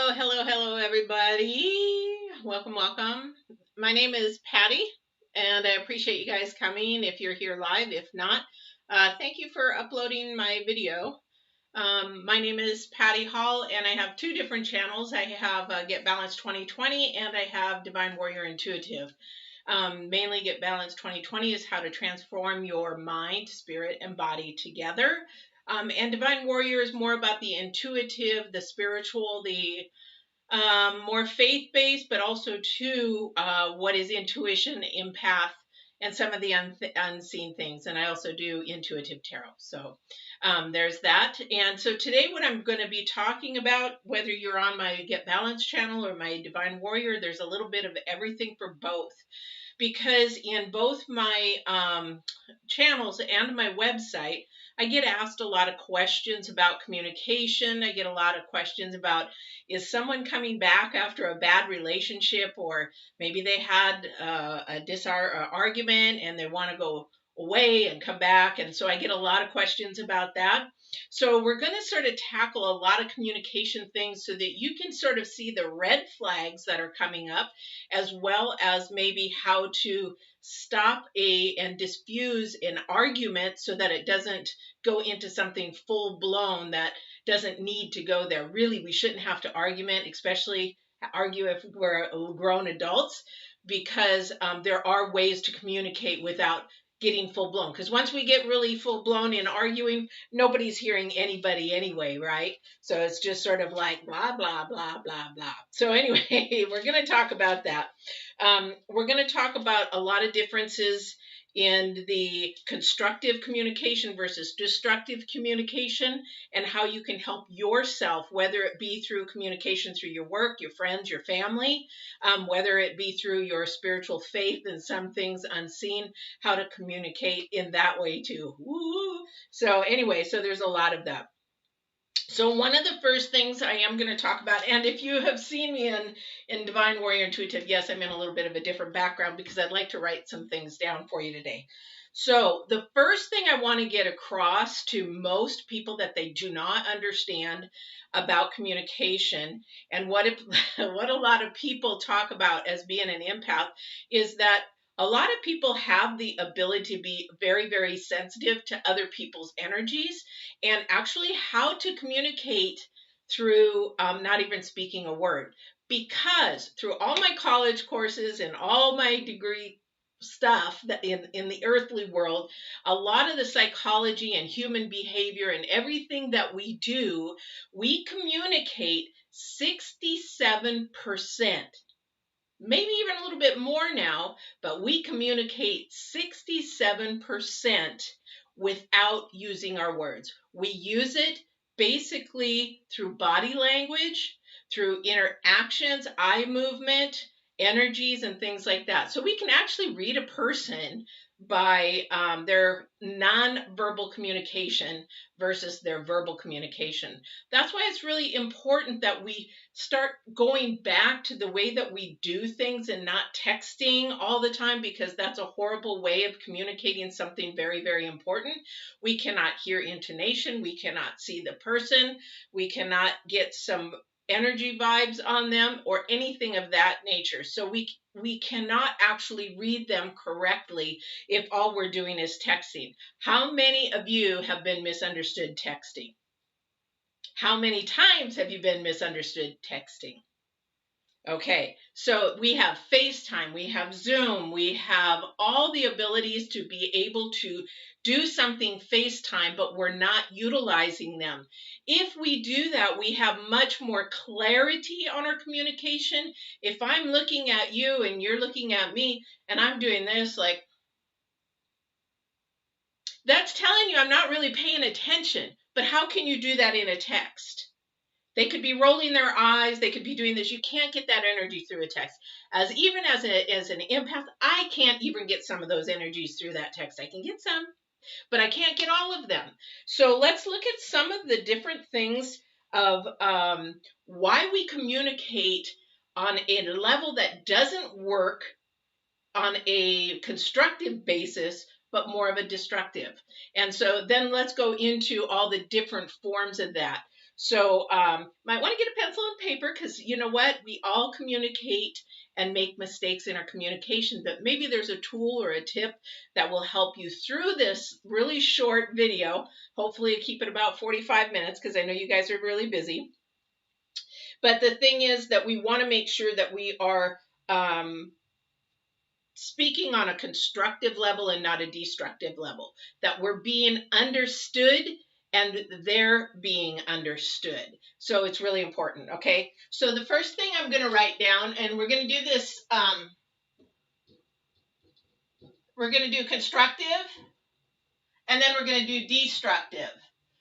Hello, everybody. Welcome. My name is Patty, and I appreciate you guys coming if you're here live. If not, thank you for uploading my video. My name is Patty Hall, and I have two different channels. I have Get Balanced 2020, and I have Divine Warrior Intuitive. Mainly Get Balanced 2020 is how to transform your mind, spirit, and body together. And Divine Warrior is more about the intuitive, the spiritual, the more faith-based, but also too what is intuition, empath, and some of the unseen things. And I also do intuitive tarot. So there's that. And so today what I'm going to be talking about, whether you're on my Get Balanced channel or my Divine Warrior, there's a little bit of everything for both. Because in both my channels and my website, I get asked a lot of questions about communication. I get a lot of questions about, is someone coming back after a bad relationship, or maybe they had a argument and they want to go away and come back. And so I get a lot of questions about that. So we're going to sort of tackle a lot of communication things so that you can sort of see the red flags that are coming up, as well as maybe how to stop and diffuse an argument so that it doesn't go into something full blown that doesn't need to go there. Really, we shouldn't have to argue if we're grown adults, because there are ways to communicate without getting full blown. Because once we get really full blown in arguing, nobody's hearing anybody anyway, right? So it's just sort of like blah, blah, blah, blah, blah. So anyway, we're going to talk about that. We're going to talk about a lot of differences in the constructive communication versus destructive communication, and how you can help yourself, whether it be through communication through your work, your friends, your family, whether it be through your spiritual faith and some things unseen, how to communicate in that way too. Woo! So anyway, so there's a lot of that. So one of the first things I am going to talk about, and if you have seen me in Divine Warrior Intuitive, yes, I'm in a little bit of a different background because I'd like to write some things down for you today. So the first thing I want to get across to most people that they do not understand about communication, and what a lot of people talk about as being an empath, is that a lot of people have the ability to be very, very sensitive to other people's energies, and actually how to communicate through not even speaking a word. Because through all my college courses and all my degree stuff that in the earthly world, a lot of the psychology and human behavior and everything that we do, we communicate 67%, maybe even a little bit more now, but we communicate 67% without using our words. We use it basically through body language, through interactions, eye movement, energies, and things like that. So we can actually read a person by their non-verbal communication versus their verbal communication. That's why it's really important that we start going back to the way that we do things and not texting all the time, because that's a horrible way of communicating something very, very important. We cannot hear intonation. We cannot see the person. We cannot get some energy vibes on them or anything of that nature. So we cannot actually read them correctly if all we're doing is texting. How many of you have been misunderstood texting? How many times have you been misunderstood texting? Okay, so we have FaceTime, we have Zoom, we have all the abilities to be able to do something FaceTime, but we're not utilizing them. If we do that, we have much more clarity on our communication. If I'm looking at you and you're looking at me and I'm doing this, like, that's telling you I'm not really paying attention. But how can you do that in a text? They could be rolling their eyes. They could be doing this. You can't get that energy through a text. As an empath, I can't even get some of those energies through that text. I can get some, but I can't get all of them. So let's look at some of the different things of why we communicate on a level that doesn't work on a constructive basis, but more of a destructive. And so then let's go into all the different forms of that. So might want to get a pencil and paper, because you know what? We all communicate and make mistakes in our communication, but maybe there's a tool or a tip that will help you through this really short video. Hopefully keep it about 45 minutes, because I know you guys are really busy. But the thing is that we want to make sure that we are speaking on a constructive level and not a destructive level, that we're being understood and they're being understood. So it's really important, okay? So the first thing I'm going to write down, and we're going to do this, we're going to do constructive, and then we're going to do destructive,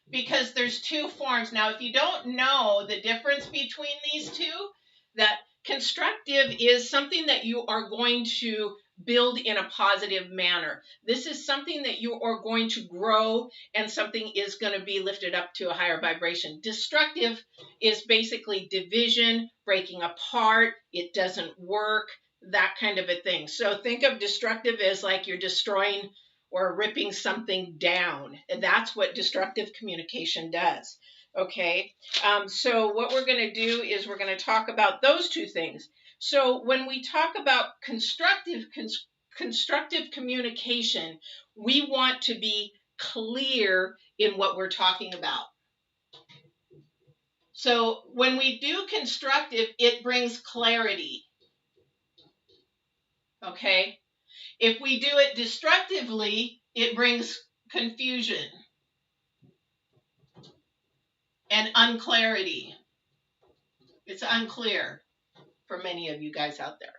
because there's two forms. Now, if you don't know the difference between these two, that constructive is something that you are going to build in a positive manner. This is something that you are going to grow, and something is going to be lifted up to a higher vibration. Destructive is basically division, breaking apart, it doesn't work, that kind of a thing. So think of destructive as like you're destroying or ripping something down. And that's what destructive communication does. Okay, so what we're going to do is we're going to talk about those two things. So when we talk about constructive communication, we want to be clear in what we're talking about. So when we do constructive, it brings clarity. Okay? If we do it destructively, it brings confusion and unclarity. It's unclear for many of you guys out there.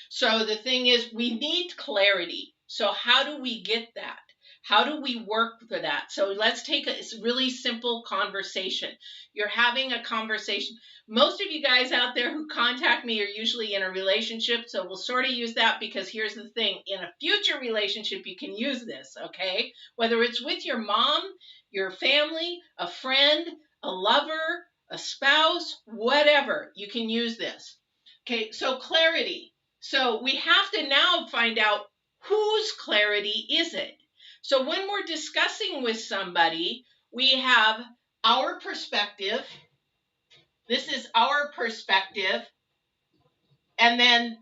So the thing is, we need clarity. So how do we get that? How do we work for that? So let's take a really simple conversation. You're having a conversation. Most of you guys out there who contact me are usually in a relationship, so we'll sort of use that, because here's the thing. In a future relationship, you can use this, okay? Whether it's with your mom, your family, a friend, a lover, a spouse, whatever, you can use this. Okay, so clarity. So we have to now find out whose clarity is it. So when we're discussing with somebody, we have our perspective. This is our perspective. And then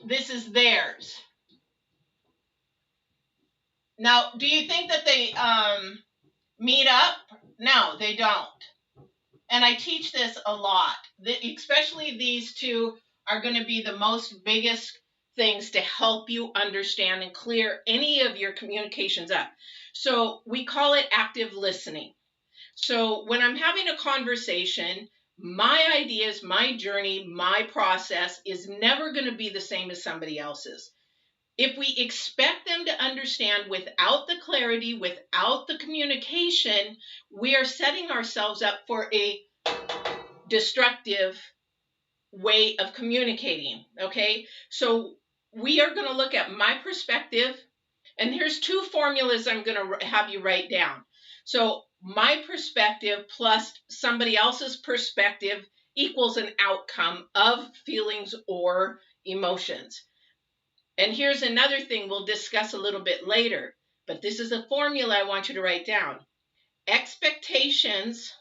this is theirs. Now, do you think that they meet up? No, they don't. And I teach this a lot. Especially these two are going to be the most biggest things to help you understand and clear any of your communications up. So we call it active listening. So when I'm having a conversation, my ideas, my journey, my process is never going to be the same as somebody else's. If we expect them to understand without the clarity, without the communication, we are setting ourselves up for a destructive way of communicating, okay? So we are going to look at my perspective, and here's two formulas I'm going to have you write down. So my perspective plus somebody else's perspective equals an outcome of feelings or emotions. And here's another thing we'll discuss a little bit later, but this is a formula I want you to write down. Expectations,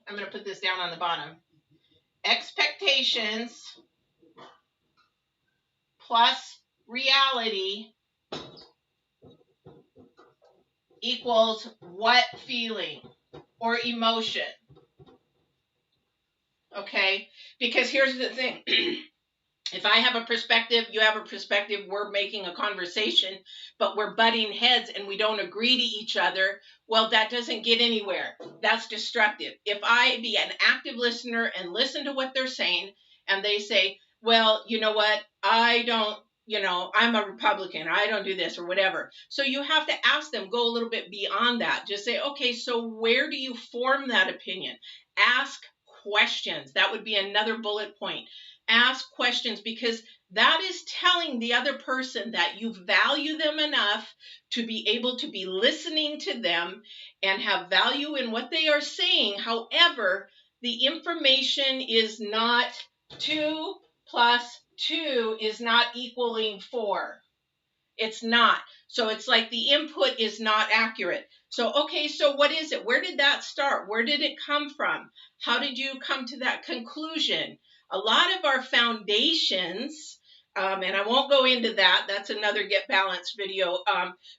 I'm going to put this down on the bottom. Expectations plus reality equals what feeling or emotion? Okay? Because here's the thing. If I have a perspective, you have a perspective, we're making a conversation, but we're butting heads and we don't agree to each other, well, that doesn't get anywhere. That's destructive. If I be an active listener and listen to what they're saying, and they say, well, you know what, I don't, I'm a Republican, I don't do this or whatever. So you have to ask them, go a little bit beyond that. Just say, okay, so where do you form that opinion? Ask questions. That would be another bullet point. Ask questions, because that is telling the other person that you value them enough to be able to be listening to them and have value in what they are saying. However, the information is not 2 plus 2 is not equaling 4. It's not. So it's like the input is not accurate. So, okay, so what is it? Where did that start? Where did it come from? How did you come to that conclusion? A lot of our foundations, and I won't go into that, that's another Get Balanced video,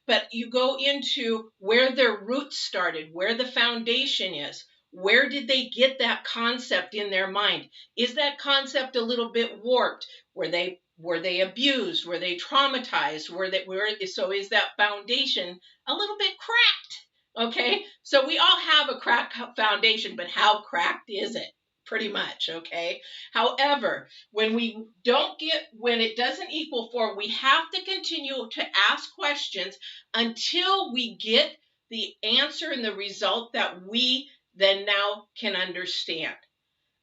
but you go into where their roots started, where the foundation is. Where did they get that concept in their mind? Is that concept a little bit warped? Were they abused? Were they traumatized? So is that foundation a little bit cracked? Okay, so we all have a cracked foundation, but how cracked is it? Pretty much, okay? However, when it doesn't equal 4, we have to continue to ask questions until we get the answer and the result that we then now can understand.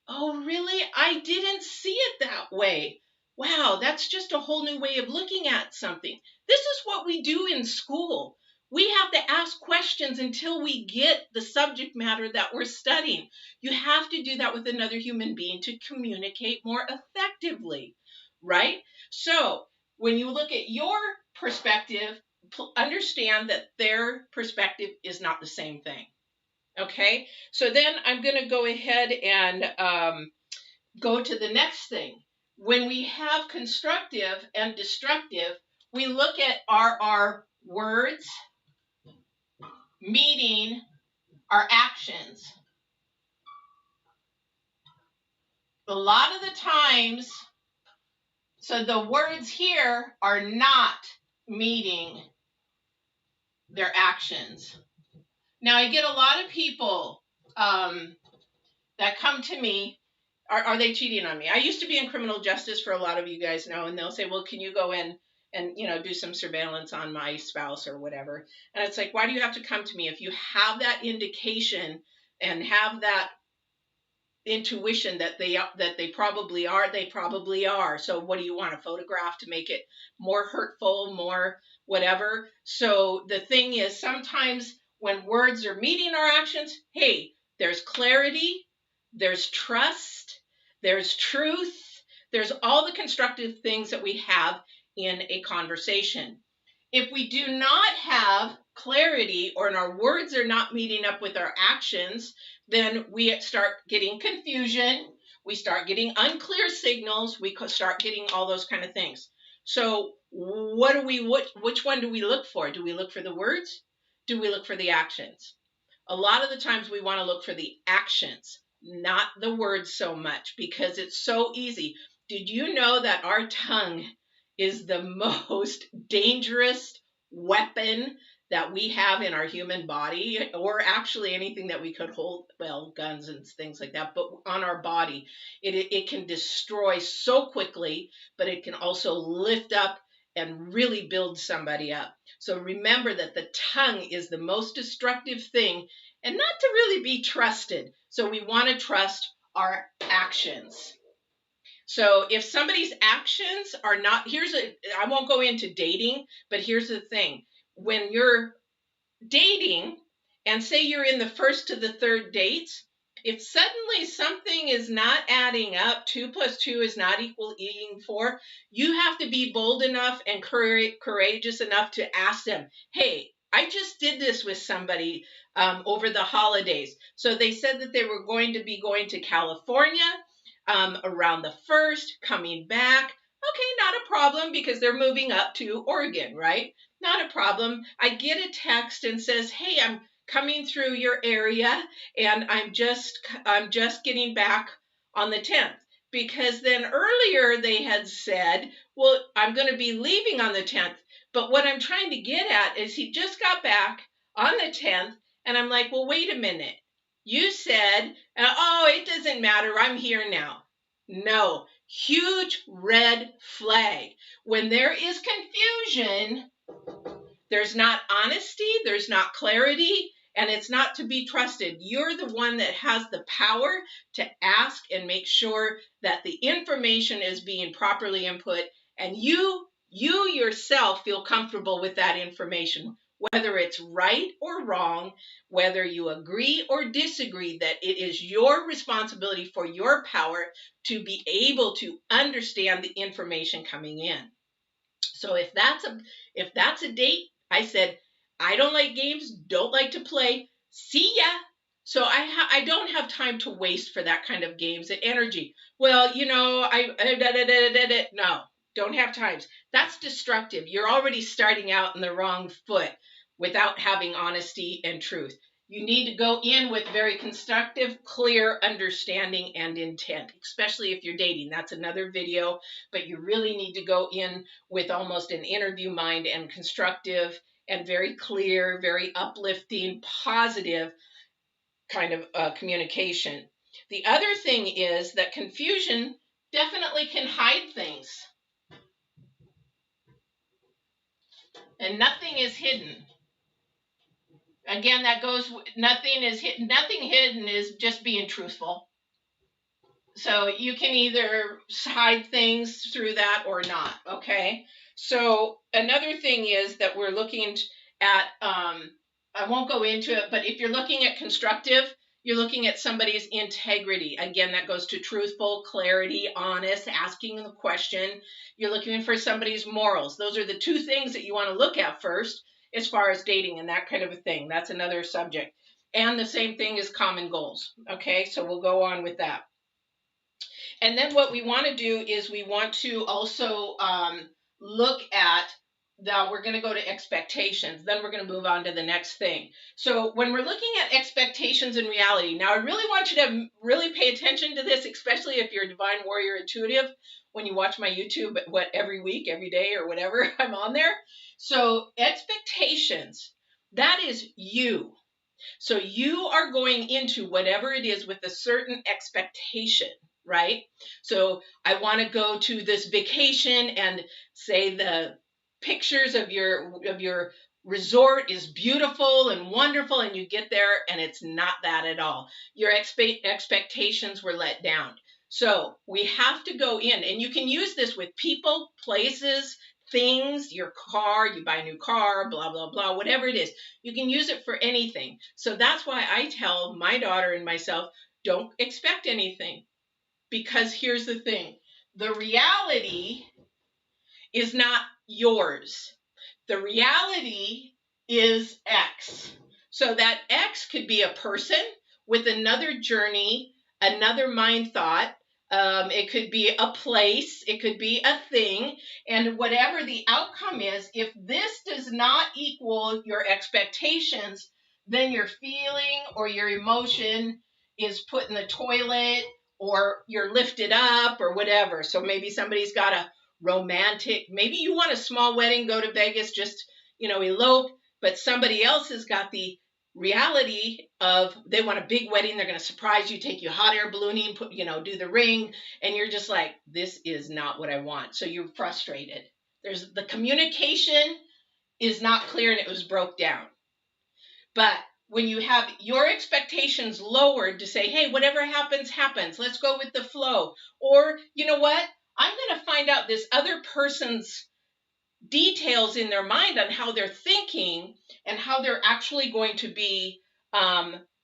Oh, really? I didn't see it that way. Wow, that's just a whole new way of looking at something. This is what we do in school. We have to ask questions until we get the subject matter that we're studying. You have to do that with another human being to communicate more effectively, right? So when you look at your perspective, understand that their perspective is not the same thing. Okay, so then I'm going to go ahead and go to the next thing. When we have constructive and destructive, we look at our words meeting our actions. A lot of the times, so the words here are not meeting their actions. Now, I get a lot of people that come to me. Are they cheating on me? I used to be in criminal justice, for a lot of you guys know, and they'll say, well, can you go in and, do some surveillance on my spouse or whatever? And it's like, why do you have to come to me? If you have that indication and have that intuition that they probably are, they probably are. So what do you want, a photograph to make it more hurtful, more whatever? So the thing is, sometimes when words are meeting our actions, hey, there's clarity, there's trust, there's truth, there's all the constructive things that we have in a conversation. If we do not have clarity, or our words are not meeting up with our actions, then we start getting confusion, we start getting unclear signals, we start getting all those kind of things. So which one do we look for? Do we look for the words? Do we look for the actions? A lot of the times we want to look for the actions, not the words so much, because it's so easy. Did you know that our tongue is the most dangerous weapon that we have in our human body, or actually anything that we could hold, well, guns and things like that, but on our body? It can destroy so quickly, but it can also lift up and really build somebody up. So remember that the tongue is the most destructive thing and not to really be trusted. So we want to trust our actions. So if somebody's actions are not, I won't go into dating, but here's the thing. When you're dating and say you're in the first to the third dates, if suddenly something is not adding up, 2 + 2 is not equaling 4, you have to be bold enough and courageous enough to ask them, hey, I just did this with somebody over the holidays. So they said that they were going to be going to California around the 1st, coming back. Okay, not a problem, because they're moving up to Oregon, right? Not a problem. I get a text and says, hey, I'm coming through your area and I'm just getting back on the 10th. Because then earlier they had said, well, I'm going to be leaving on the 10th. But what I'm trying to get at is he just got back on the 10th. And I'm like, well, wait a minute. You said, oh, it doesn't matter, I'm here now. No, huge red flag. When there is confusion, there's not honesty, there's not clarity, and it's not to be trusted. You're the one that has the power to ask and make sure that the information is being properly input, and you yourself feel comfortable with that information, whether it's right or wrong, whether you agree or disagree, that it is your responsibility for your power to be able to understand the information coming in. So if that's a date, I said, I don't like games, don't like to play. See ya. So I don't have time to waste for that kind of games and energy. Well, no, don't have times. That's destructive. You're already starting out in the wrong foot without having honesty and truth. You need to go in with very constructive, clear understanding and intent, especially if you're dating. That's another video, but you really need to go in with almost an interview mind and constructive and very clear, very uplifting, positive kind of communication. The other thing is that confusion definitely can hide things, and nothing is hidden. Again, that goes, nothing is hidden. Nothing hidden is just being truthful. So you can either hide things through that or not, okay? So another thing is that we're looking at, I won't go into it, but if you're looking at constructive, you're looking at somebody's integrity. Again, that goes to truthful, clarity, honest, asking the question. You're looking for somebody's morals. Those are the two things that you want to look at first as far as dating and that kind of a thing. That's another subject. And the same thing is common goals, okay? So we'll go on with that. And then what we want to do is we want to also look at, now we're going to go to expectations. Then we're going to move on to the next thing. So when we're looking at expectations and reality, now I really want you to really pay attention to this, especially if you're a Divine Warrior Intuitive, when you watch my YouTube, every week, every day, or whatever, I'm on there. So expectations, that is you. So you are going into whatever it is with a certain expectation, right? So I want to go to this vacation, and say the pictures of your resort is beautiful and wonderful, and you get there and it's not that at all. Your expectations were let down. So we have to go in, and you can use this with people, places, things, your car, you buy a new car, blah, blah, blah, whatever it is. You can use it for anything. So that's why I tell my daughter and myself, don't expect anything. Because here's the thing, the reality is not yours. The reality is X. So that X could be a person with another journey, another mind thought. It could be a place, it could be a thing, and whatever the outcome is, if this does not equal your expectations, then your feeling or your emotion is put in the toilet, or you're lifted up, or whatever. So maybe somebody's got a romantic, maybe you want a small wedding, go to Vegas, just, elope, but somebody else has got the reality of they want a big wedding, they're going to surprise you, take you hot air ballooning, do the ring, and you're just like, this is not what I want. So you're frustrated. There's the communication is not clear, and it was broke down. But when you have your expectations lowered to say, hey, whatever happens, happens, let's go with the flow. Or, you know what? I'm going to find out this other person's details in their mind on how they're thinking and how they're actually going to be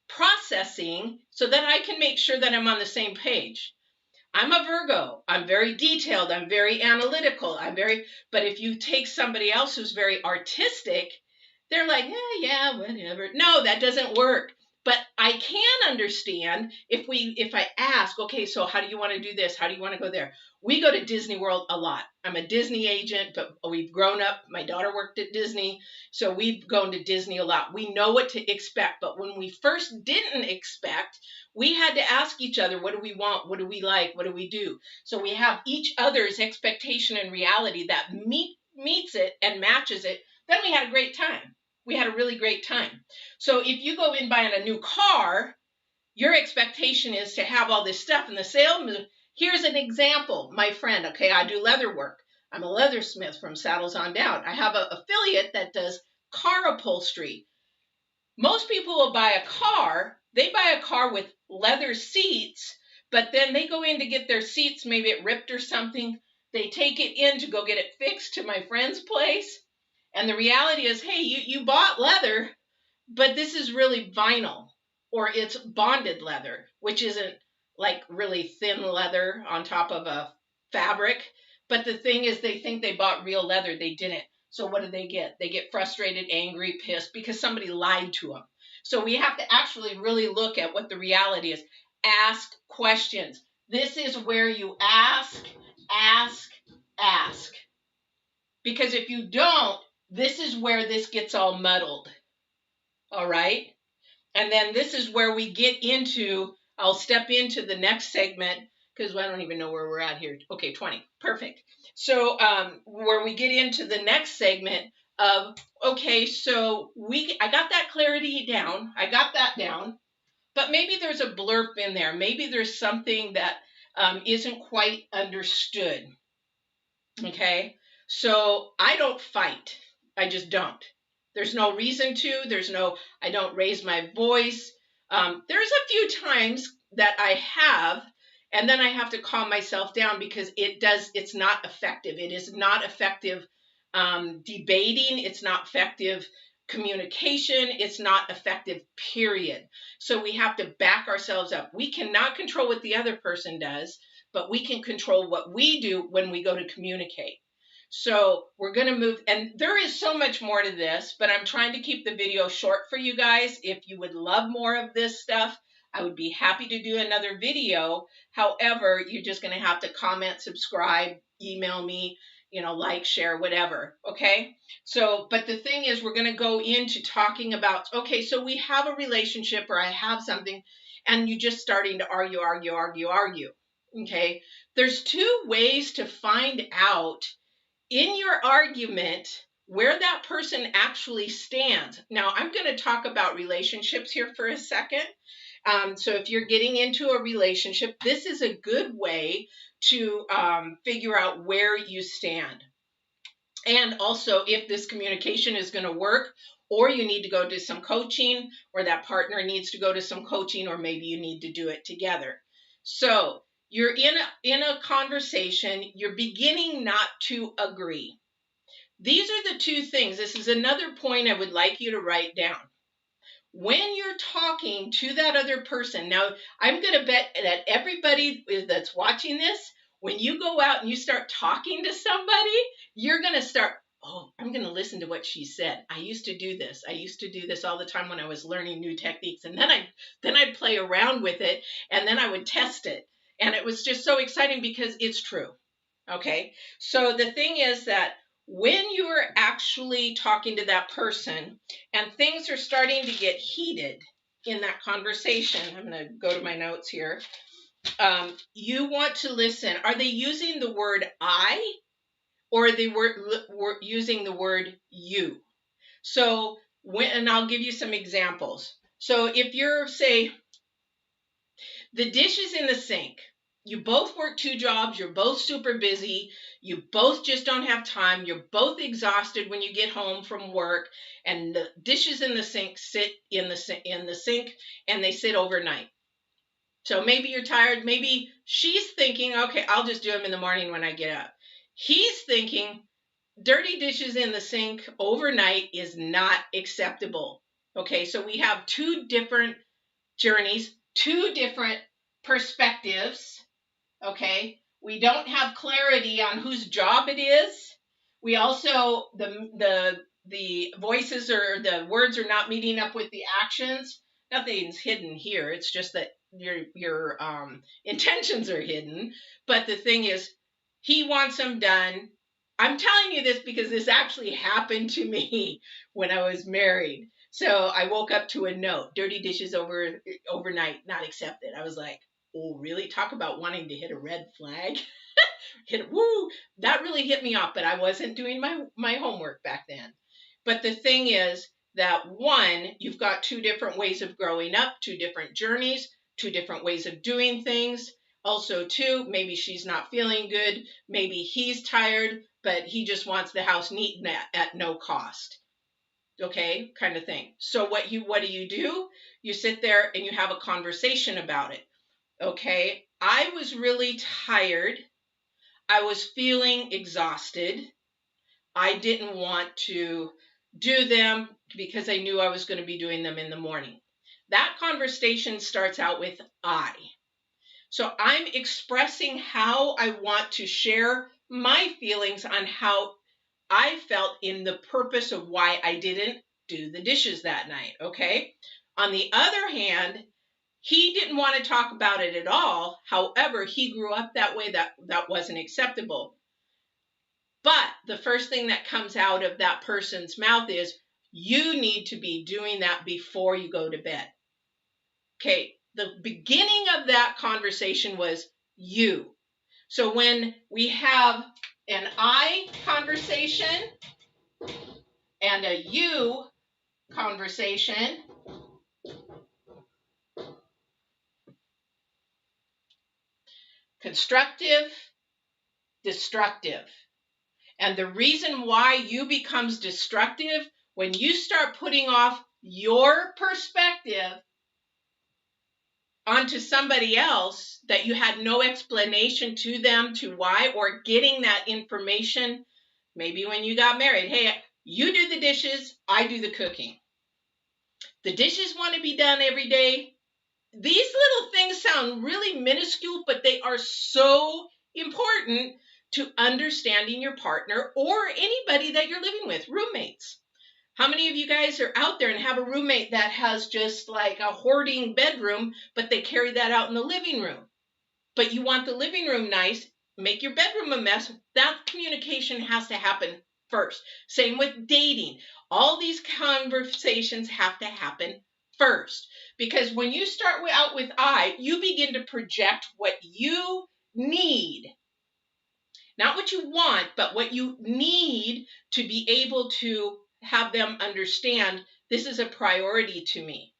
processing, so that I can make sure that I'm on the same page. I'm a Virgo. I'm very detailed. I'm very analytical. But if you take somebody else who's very artistic, they're like, yeah, whatever. No, that doesn't work. But I can understand if I ask, okay, so how do you want to do this? How do you want to go there? We go to Disney World a lot. I'm a Disney agent, but we've grown up. My daughter worked at Disney, so we've gone to Disney a lot. We know what to expect. But when we first didn't expect, we had to ask each other, what do we want? What do we like? What do we do? So we have each other's expectation and reality that meets it and matches it. Then we had a great time. We had a really great time. So if you go in buying a new car, your expectation is to have all this stuff, and the salesman, here's an example, my friend, okay, I do leather work. I'm a leathersmith from Saddles on Down. I have an affiliate that does car upholstery. Most people will buy a car, they buy a car with leather seats, but then they go in to get their seats, maybe it ripped or something. They take it in to go get it fixed to my friend's place. And the reality is, hey, you bought leather, but this is really vinyl, or it's bonded leather, which isn't like really thin leather on top of a fabric. But the thing is, they think they bought real leather. They didn't. So what do? They get frustrated, angry, pissed because somebody lied to them. So we have to actually really look at what the reality is. Ask questions. This is where you ask, ask, ask. Because if you don't, this is where this gets all muddled. All right? And then this is where we get into, I'll step into the next segment because I don't even know where we're at here. Okay, 20. Perfect. So where we get into the next segment of, okay, so I got that clarity down. I got that down. But maybe there's a blurb in there. Maybe there's something that isn't quite understood. Okay? So I don't fight. I just don't. There's no reason to. I don't raise my voice. There's a few times that I have, and then I have to calm myself down because it's not effective. It is not effective debating. It's not effective communication. It's not effective, period. So we have to back ourselves up. We cannot control what the other person does, but we can control what we do when we go to communicate. So we're going to move, and there is so much more to this, but I'm trying to keep the video short for you guys. If you would love more of this stuff, I would be happy to do another video. However, you're just going to have to comment, subscribe, email me, like, share, whatever. Okay. So, but the thing is, we're going to go into talking about, okay, so we have a relationship or I have something and you're just starting to argue. Okay. There's two ways to find out in your argument where that person actually stands. Now, I'm going to talk about relationships here for a second. So if you're getting into a relationship, this is a good way to figure out where you stand. And also if this communication is going to work, or you need to go to some coaching, or that partner needs to go to some coaching, or maybe you need to do it together. So you're in a conversation, you're beginning not to agree. These are the two things. This is another point I would like you to write down. When you're talking to that other person, now I'm going to bet that everybody that's watching this, when you go out and you start talking to somebody, you're going to start, oh, I'm going to listen to what she said. I used to do this. I used to do this all the time when I was learning new techniques. And then I'd play around with it, and then I would test it. And it was just so exciting because it's true. Okay. So the thing is that when you're actually talking to that person and things are starting to get heated in that conversation, I'm going to go to my notes here. You want to listen. Are they using the word I, or are they using the word you? So and I'll give you some examples. So if you're, say, the dish is in the sink. You both work 2 jobs. You're both super busy. You both just don't have time. You're both exhausted when you get home from work. And the dishes in the sink sit in the sink, and they sit overnight. So maybe you're tired. Maybe she's thinking, okay, I'll just do them in the morning when I get up. He's thinking, dirty dishes in the sink overnight is not acceptable. Okay, so we have 2 different journeys, 2 different perspectives. Okay, we don't have clarity on whose job it is. We also, the voices or the words are not meeting up with the actions. Nothing's hidden here. It's just that your intentions are hidden. But the thing is, he wants them done. I'm telling you this because this actually happened to me when I was married. So I woke up to a note, dirty dishes overnight, not accepted. I was like, oh, really? Talk about wanting to hit a red flag. That really hit me off, but I wasn't doing my homework back then. But the thing is that, one, you've got 2 different ways of growing up, 2 different journeys, 2 different ways of doing things. Also, 2, maybe she's not feeling good. Maybe he's tired, but he just wants the house neat at no cost. Okay, kind of thing. So what do? You sit there and you have a conversation about it. Okay, I was really tired. I was feeling exhausted. I didn't want to do them because I knew I was going to be doing them in the morning. That conversation starts out with I. So I'm expressing how I want to share my feelings on how I felt in the purpose of why I didn't do the dishes that night, okay? On the other hand, he didn't want to talk about it at all. However, he grew up that way, that wasn't acceptable. But the first thing that comes out of that person's mouth is, you need to be doing that before you go to bed. Okay, the beginning of that conversation was you. So when we have an I conversation and a you conversation, constructive, destructive. And the reason why you becomes destructive, when you start putting off your perspective onto somebody else that you had no explanation to them to why, or getting that information, maybe when you got married, hey, you do the dishes, I do the cooking. The dishes want to be done every day. These little things sound really minuscule, but they are so important to understanding your partner or anybody that you're living with, roommates. How many of you guys are out there and have a roommate that has just like a hoarding bedroom, but they carry that out in the living room? But you want the living room nice, make your bedroom a mess. That communication has to happen first. Same with dating. All these conversations have to happen first. Because when you start out with I, you begin to project what you need. Not what you want, but what you need to be able to have them understand this is a priority to me.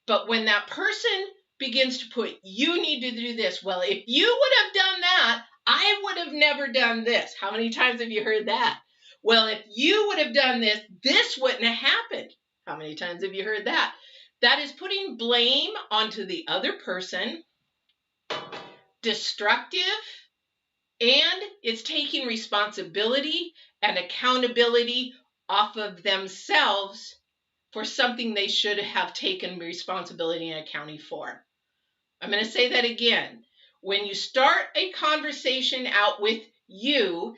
But when that person begins to put, you need to do this. Well, if you would have done that, I would have never done this. How many times have you heard that? Well, if you would have done this, this wouldn't have happened. How many times have you heard that? That is putting blame onto the other person, destructive, and it's taking responsibility and accountability off of themselves for something they should have taken responsibility and accounting for. I'm going to say that again. When you start a conversation out with you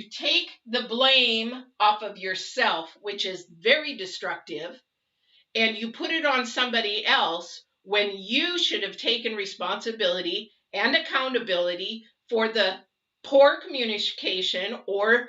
take the blame off of yourself, which is very destructive, and you put it on somebody else when you should have taken responsibility and accountability for the poor communication or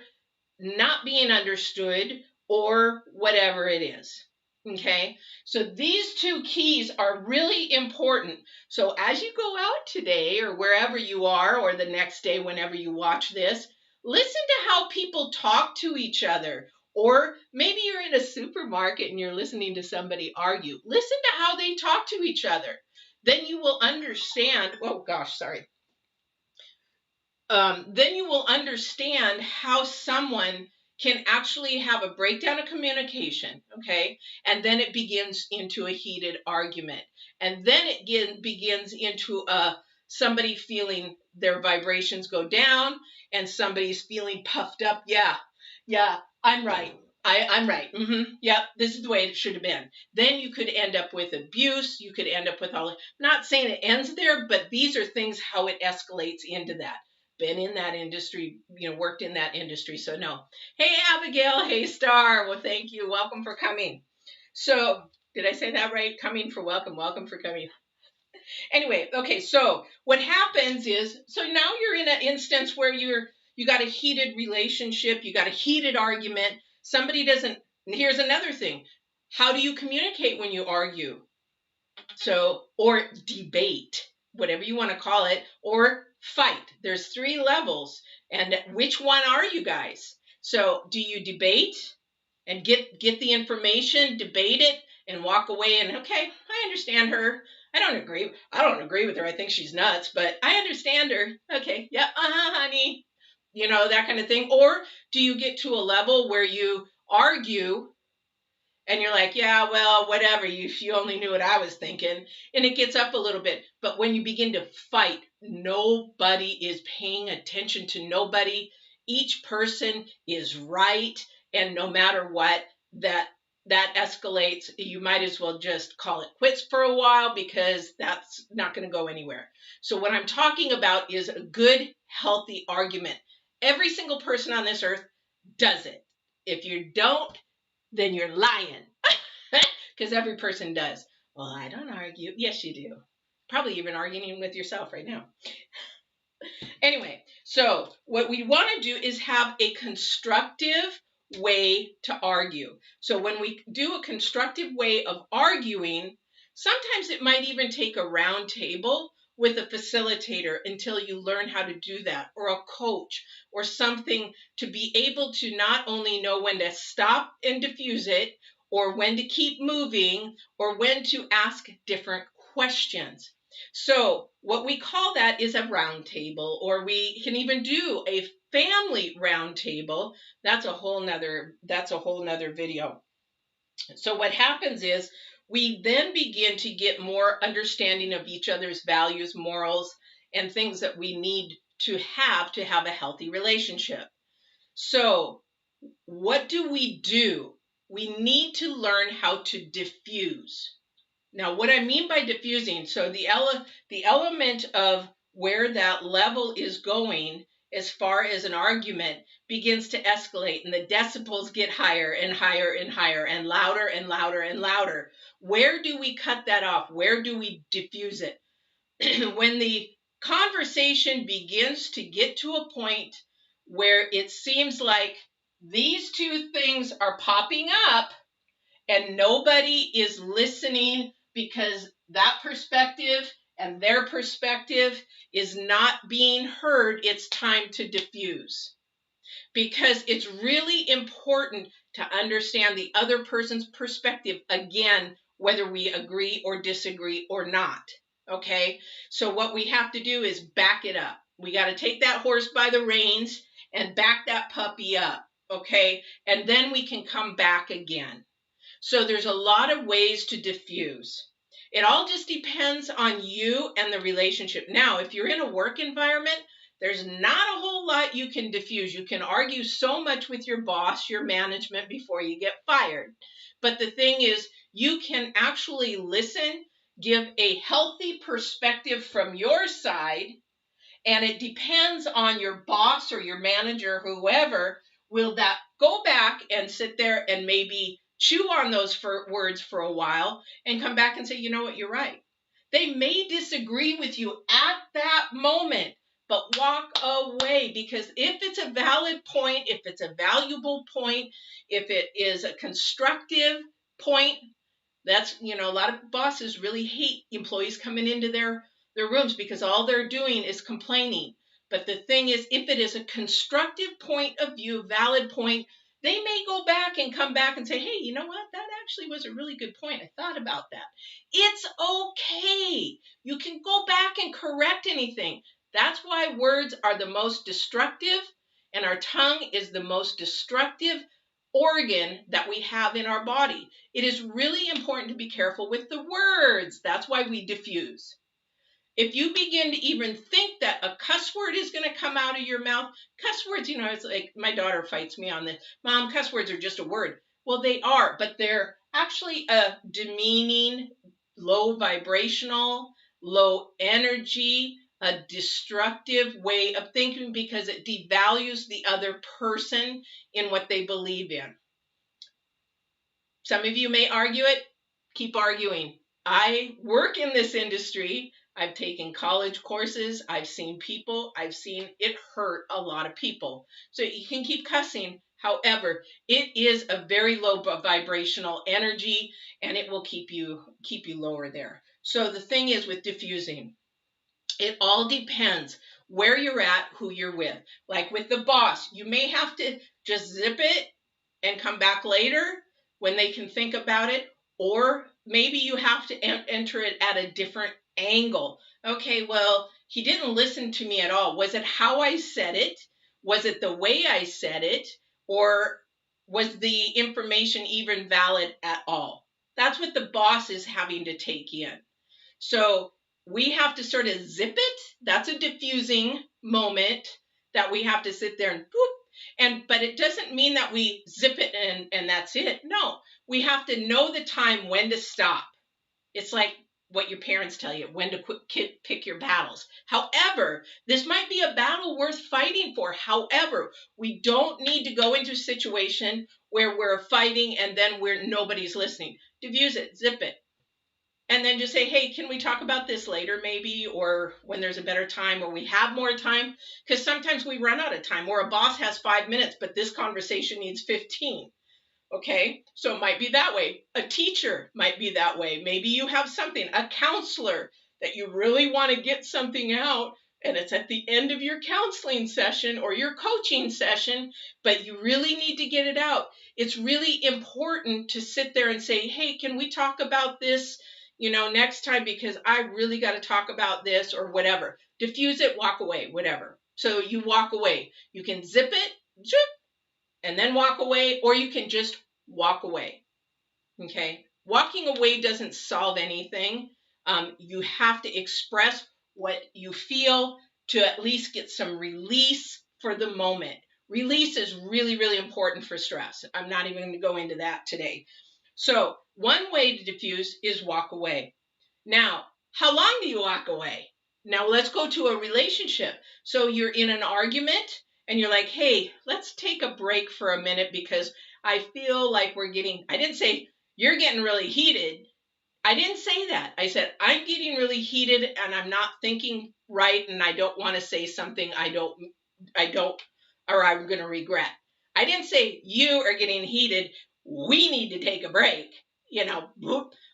not being understood or whatever it is. Okay, so these two keys are really important. So as you go out today or wherever you are, or the next day whenever you watch this, listen to how people talk to each other. Or maybe you're in a supermarket and you're listening to somebody argue. Listen to how they talk to each other. Then you will understand, oh gosh, sorry. Then you will understand how someone can actually have a breakdown of communication, okay? And then it begins into a heated argument. And then it begins into somebody feeling their vibrations go down and somebody's feeling puffed up. Yeah, I'm right. I'm right. Yep, this is the way it should have been. Then you could end up with abuse. You could end up with all, not saying it ends there, but these are things how it escalates into that. Been in that industry, worked in that industry. So no. Hey, Abigail. Hey, Star. Well, thank you. Welcome for coming. So did I say that right? Coming for welcome. Welcome for coming. Anyway, okay. So what happens is, so now you're in an instance where you got a heated relationship. You got a heated argument. Somebody doesn't, here's another thing. How do you communicate when you argue? So, or debate, whatever you want to call it, or fight. There's 3 levels. And which one are you guys? So do you debate and get the information, debate it, and walk away and, okay, I understand her. I don't agree with her. I think she's nuts, but I understand her. Okay, yeah, honey. That kind of thing. Or do you get to a level where you argue and you're like, yeah, well, whatever, if you only knew what I was thinking, and it gets up a little bit. But when you begin to fight, nobody is paying attention to nobody. Each person is right, and no matter what, that escalates. You might as well just call it quits for a while because that's not going to go anywhere. So what I'm talking about is a good, healthy argument. Every single person on this earth does it. If you don't, then you're lying. Because every person does. Well, I don't argue. Yes, you do. Probably even arguing with yourself right now. Anyway, so what we want to do is have a constructive way to argue. So when we do a constructive way of arguing, sometimes it might even take a round table with a facilitator until you learn how to do that, or a coach, or something to be able to not only know when to stop and diffuse it, or when to keep moving, or when to ask different questions. So what we call that is a round table, or we can even do a family round table. That's a whole nother video. So what happens is we then begin to get more understanding of each other's values, morals, and things that we need to have a healthy relationship. So what do? We need to learn how to diffuse. Now, what I mean by diffusing, so the element of where that level is going as far as an argument begins to escalate, and the decibels get higher and higher and higher and louder and louder and louder. Where do we cut that off? Where do we diffuse it? When the conversation begins to get to a point where it seems like these two things are popping up and nobody is listening because that perspective and their perspective is not being heard, it's time to diffuse. Because it's really important to understand the other person's perspective, again, whether we agree or disagree or not. Okay? So what we have to do is back it up. We got to take that horse by the reins and back that puppy up. Okay? And then we can come back again. So there's a lot of ways to diffuse. It all just depends on you and the relationship. Now, if you're in a work environment, there's not a whole lot you can diffuse. You can argue so much with your boss, your management, before you get fired. But the thing is, you can actually listen, give a healthy perspective from your side, and it depends on your boss or your manager, whoever, will that go back and sit there and maybe chew on those words for a while and come back and say, you know what, you're right. They may disagree with you at that moment, but walk away, because if it's a valid point, if it's a valuable point, if it is a constructive point, that's, a lot of bosses really hate employees coming into their rooms because all they're doing is complaining. But the thing is, if it is a constructive point of view, valid point, they may go back and come back and say, hey, you know what? That actually was a really good point. I thought about that. It's okay. You can go back and correct anything. That's why words are the most destructive, and our tongue is the most destructive organ that we have in our body. It is really important to be careful with the words. That's why we diffuse. If you begin to even think that a cuss word is going to come out of your mouth, cuss words, it's like my daughter fights me on this. Mom, cuss words are just a word. Well, they are, but they're actually a demeaning, low vibrational, low energy, a destructive way of thinking, because it devalues the other person in what they believe in. Some of you may argue it. Keep arguing. I work in this industry. I've taken college courses. I've seen people. I've seen it hurt a lot of people. So you can keep cussing. However, it is a very low vibrational energy, and it will keep you lower there. So the thing is with diffusing, it all depends where you're at, who you're with. Like with the boss, you may have to just zip it and come back later when they can think about it, or maybe you have to enter it at a different angle. Okay, well, he didn't listen to me at all. Was it how I said it? Was it the way I said it? Or was the information even valid at all? That's what the boss is having to take in. So we have to sort of zip it. That's a diffusing moment that we have to sit there and whoop. But it doesn't mean that we zip it and that's it. No, we have to know the time when to stop. It's like what your parents tell you, when to pick your battles. However, this might be a battle worth fighting for. However, we don't need to go into a situation where we're fighting and then nobody's listening. Diffuse it, zip it. And then just say, hey, can we talk about this later maybe, or when there's a better time, or we have more time? Because sometimes we run out of time, or a boss has 5 minutes, but this conversation needs 15. Okay, so it might be that way. A teacher might be that way. Maybe you have something, a counselor, that you really want to get something out, and it's at the end of your counseling session or your coaching session, but you really need to get it out. It's really important to sit there and say, hey, can we talk about this, next time, because I really got to talk about this, or whatever. Diffuse it, walk away, whatever. So you walk away. You can zip it, zip, and then walk away, or you can just walk away. Okay? Walking away doesn't solve anything. You have to express what you feel to at least get some release for the moment. Release is really, really important for stress. I'm not even going to go into that today. So one way to diffuse is walk away. Now, how long do you walk away? Now let's go to a relationship. So you're in an argument and you're like, hey, let's take a break for a minute because I feel like I didn't say you're getting really heated. I didn't say that. I said, I'm getting really heated and I'm not thinking right and I don't want to say something or I'm going to regret. I didn't say you are getting heated. We need to take a break,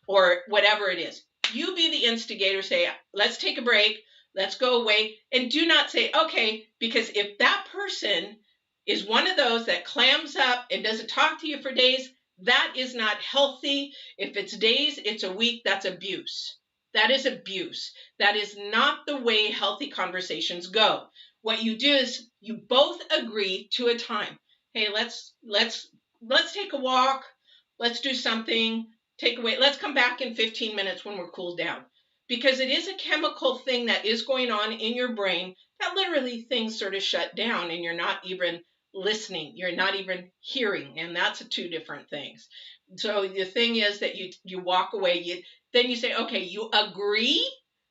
or whatever it is. You be the instigator, say, let's take a break, let's go away, and do not say, okay, because if that person is one of those that clams up and doesn't talk to you for days, that is not healthy. If it's days, it's a week, that's abuse. That is abuse. That is not the way healthy conversations go. What you do is you both agree to a time. Hey, let's take a walk. Let's do something. Take away. Let's come back in 15 minutes when we're cooled down. Because it is a chemical thing that is going on in your brain that literally things sort of shut down and you're not even listening. You're not even hearing. And that's two different things. So the thing is that you walk away. Then you say, okay, you agree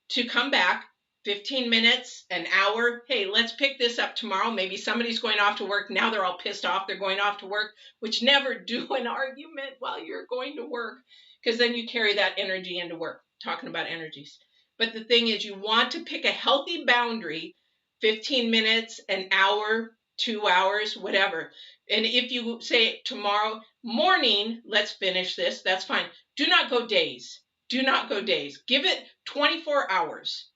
to come back 15 minutes, an hour. Hey, let's pick this up tomorrow. Maybe somebody's going off to work. Now they're all pissed off. They're going off to work, which never do an argument while you're going to work, because then you carry that energy into work, talking about energies. But the thing is, you want to pick a healthy boundary, 15 minutes, an hour, 2 hours, whatever. And if you say tomorrow morning, let's finish this, that's fine. Do not go days. Do not go days. Give it 24 hours.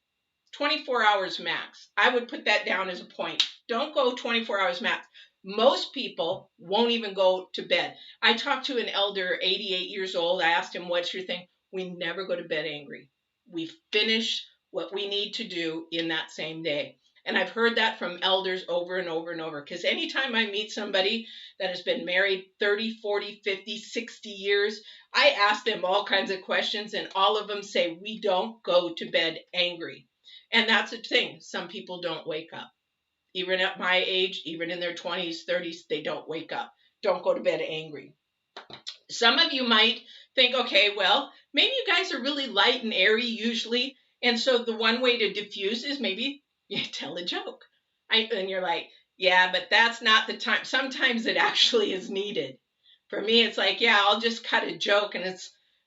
24 hours max. I would put that down as a point. Don't go 24 hours max. Most people won't even go to bed. I talked to an elder, 88 years old. I asked him, what's your thing? We never go to bed angry. We finish what we need to do in that same day. And I've heard that from elders over and over and over. Because anytime I meet somebody that has been married 30, 40, 50, 60 years, I ask them all kinds of questions. And all of them say, we don't go to bed angry. And that's the thing. Some people don't wake up. Even at my age, even in their 20s, 30s, they don't wake up. Don't go to bed angry. Some of you might think, okay, well, maybe you guys are really light and airy usually. And so the one way to diffuse is maybe you tell a joke. And you're like, yeah, but that's not the time. Sometimes it actually is needed. For me, it's like, yeah, I'll just cut a joke. And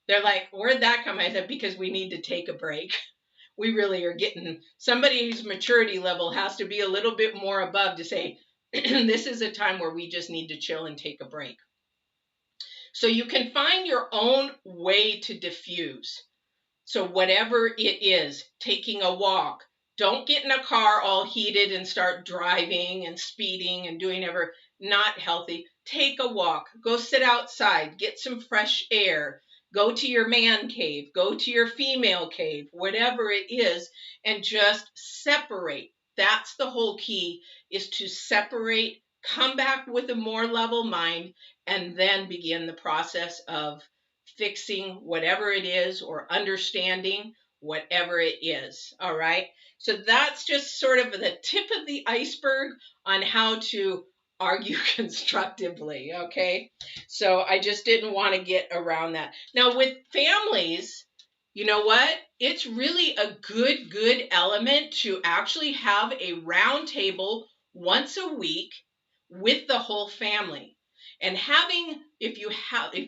they're like, where'd that come? I said, because we need to take a break. We really are getting, somebody's maturity level has to be a little bit more above to say, this is a time where we just need to chill and take a break. So you can find your own way to diffuse. So whatever it is, taking a walk, don't get in a car all heated and start driving and speeding and doing ever not healthy. Take a walk, go sit outside, get some fresh air. Go to your man cave, go to your female cave, whatever it is, and just separate. That's the whole key, is to separate, come back with a more level mind, and then begin the process of fixing whatever it is or understanding whatever it is. All right. So that's just sort of the tip of the iceberg on how to argue constructively. Okay. So I just didn't want to get around that. Now with families, you know what? It's really a good element to actually have a round table once a week with the whole family. And having, if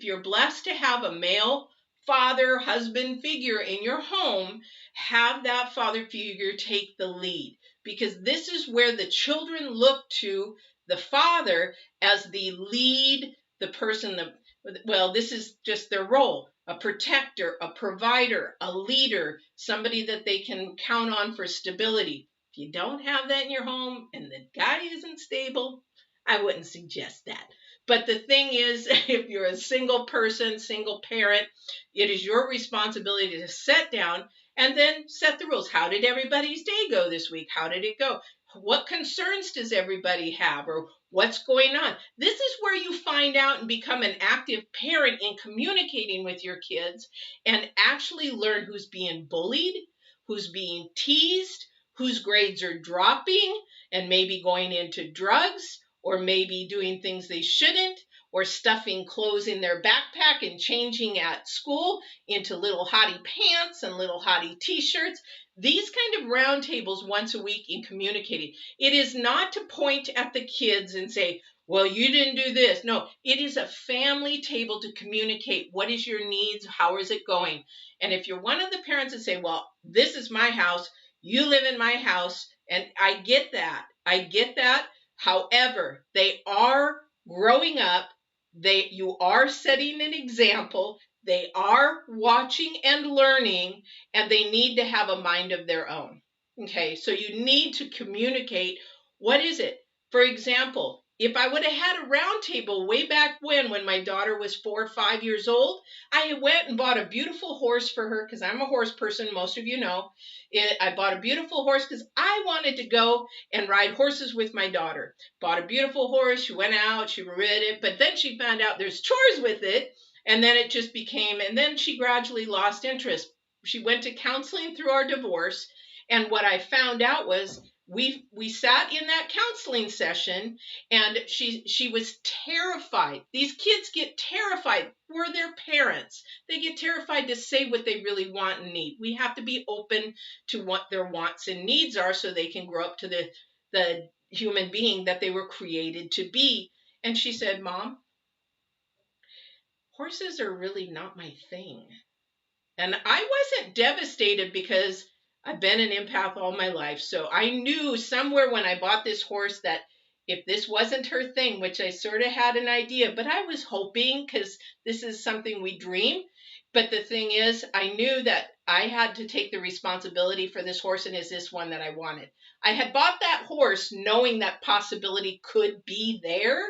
you're blessed to have a male father, husband figure in your home, have that father figure take the lead, because this is where the children look to the father as the lead, the person, well, this is just their role: a protector, a provider, a leader, somebody that they can count on for stability. If you don't have that in your home and the guy isn't stable, I wouldn't suggest that. But the thing is, if you're a single person, single parent, it is your responsibility to sit down and then set the rules. How did everybody's day go this week? How did it go? What concerns does everybody have, or what's going on? This is where you find out and become an active parent in communicating with your kids, and actually learn who's being bullied, who's being teased, whose grades are dropping and maybe going into drugs, or maybe doing things they shouldn't, or stuffing clothes in their backpack and changing at school into little hottie pants and little hottie t-shirts. These kind of roundtables once a week in communicating. It is not to point at the kids and say, well, you didn't do this. No, it is a family table to communicate. What is your needs? How is it going? And if you're one of the parents that say, well, this is my house, you live in my house, and I get that. I get that. However, they are growing up. You are setting an example. They are watching and learning, and they need to have a mind of their own. Okay, so you need to communicate. What is it? For example, if I would have had a round table way back when my daughter was 4 or 5 years old, I went and bought a beautiful horse for her, because I'm a horse person, most of you know. I bought a beautiful horse because I wanted to go and ride horses with my daughter. Bought a beautiful horse. She went out, she rid it, but then she found out there's chores with it. And then it just became, and then she gradually lost interest. She went to counseling through our divorce. And what I found out was we sat in that counseling session, and she was terrified. These kids get terrified for their parents. They get terrified to say what they really want and need. We have to be open to what their wants and needs are, so they can grow up to the human being that they were created to be. And she said, Mom, horses are really not my thing. And I wasn't devastated, because I've been an empath all my life. So I knew somewhere when I bought this horse that if this wasn't her thing, which I sort of had an idea, but I was hoping, because this is something we dream. But the thing is, I knew that I had to take the responsibility for this horse, and is this one that I wanted? I had bought that horse knowing that possibility could be there.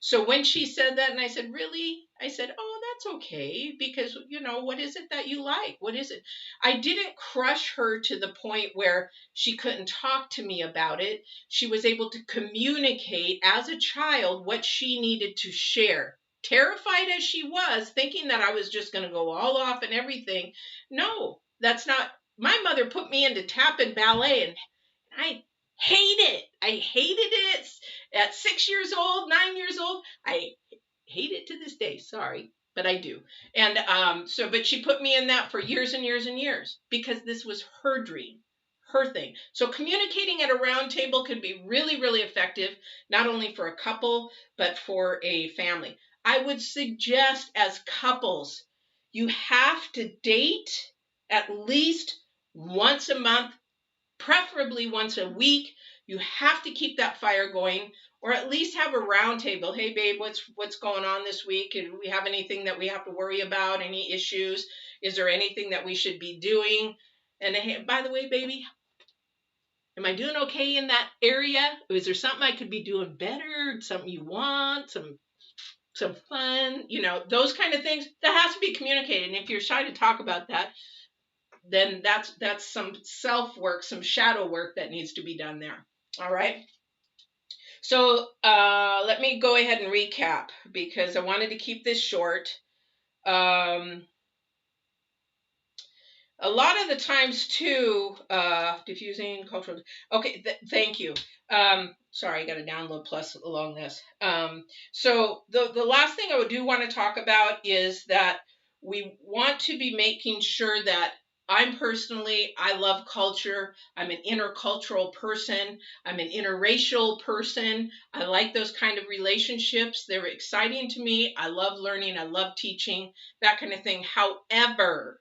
So when she said that, and I said, really? I said, oh, that's okay, because, what is it that you like? What is it? I didn't crush her to the point where she couldn't talk to me about it. She was able to communicate as a child what she needed to share. Terrified as she was, thinking that I was just going to go all off and everything. No, that's not. My mother put me into tap and ballet, and I hate it. I hated it at 6 years old, 9 years old. I hate it to this day. Sorry, but I do. And but she put me in that for years and years and years, because this was her dream, her thing. So communicating at a round table could be really, really effective, not only for a couple, but for a family. I would suggest, as couples, you have to date at least once a month, preferably once a week. You have to keep that fire going, or at least have a round table. Hey, babe, what's going on this week? Do we have anything that we have to worry about? Any issues? Is there anything that we should be doing? And hey, by the way, baby, am I doing okay in that area? Is there something I could be doing better? Something you want? Some fun? Those kind of things. That has to be communicated. And if you're shy to talk about that, then that's some self-work, some shadow work that needs to be done there. All right. So let me go ahead and recap, because I wanted to keep this short. A lot of the times too, diffusing cultural. Okay, thank you. Sorry, I got a download plus along this. So the last thing I do want to talk about is that we want to be making sure that I love culture. I'm an intercultural person. I'm an interracial person. I like those kind of relationships. They're exciting to me. I love learning. I love teaching, that kind of thing. However,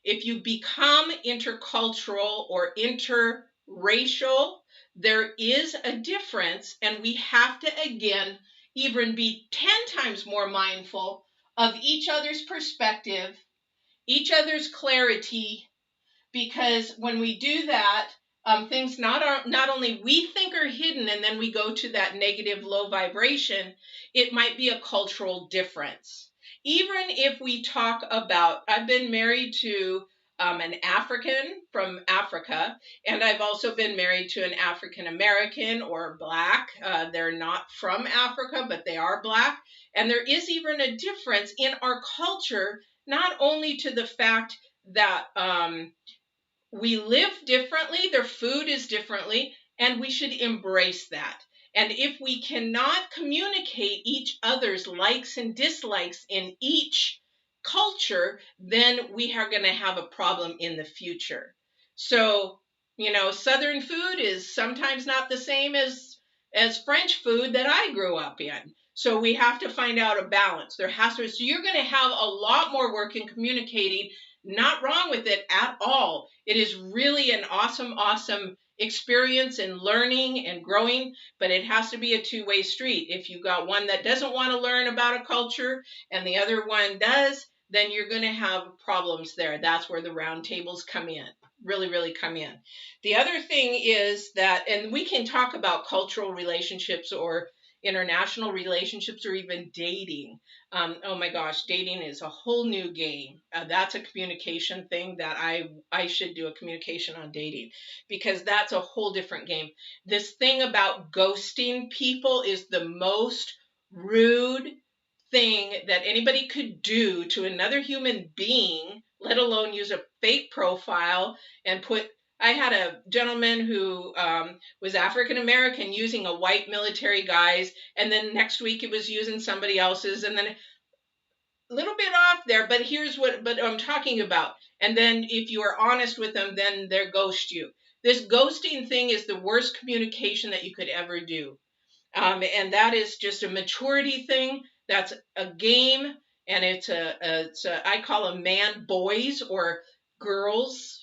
if you become intercultural or interracial, there is a difference, and we have to, again, even be 10 times more mindful of each other's perspective, each other's clarity, because when we do that, things not only we think are hidden and then we go to that negative low vibration, it might be a cultural difference. Even if we talk about, I've been married to an African from Africa, and I've also been married to an African American or Black. They're not from Africa, but they are Black. And there is even a difference in our culture, not only to the fact that we live differently, their food is differently, and we should embrace that. And if we cannot communicate each other's likes and dislikes in each culture, then we are going to have a problem in the future. So, Southern food is sometimes not the same as French food that I grew up in. So we have to find out a balance. So you're going to have a lot more work in communicating. Not wrong with it at all. It is really an awesome experience in learning and growing, but it has to be a two-way street. If you got one that doesn't want to learn about a culture and the other one does, then you're going to have problems there. That's where the round tables come in. Really come in. The other thing is that, and we can talk about cultural relationships or international relationships or even dating. Oh my gosh, dating is a whole new game. That's a communication thing that I should do a communication on dating, because that's a whole different game. This thing about ghosting people is the most rude thing that anybody could do to another human being, let alone use a fake profile and put. I had a gentleman who was African American using a white military guy's, and then next week it was using somebody else's, and then a little bit off there, but but I'm talking about. And then if you are honest with them, then they'll ghost you. This ghosting thing is the worst communication that you could ever do. And that is just a maturity thing. That's a game, and it's I call them man boys or girls,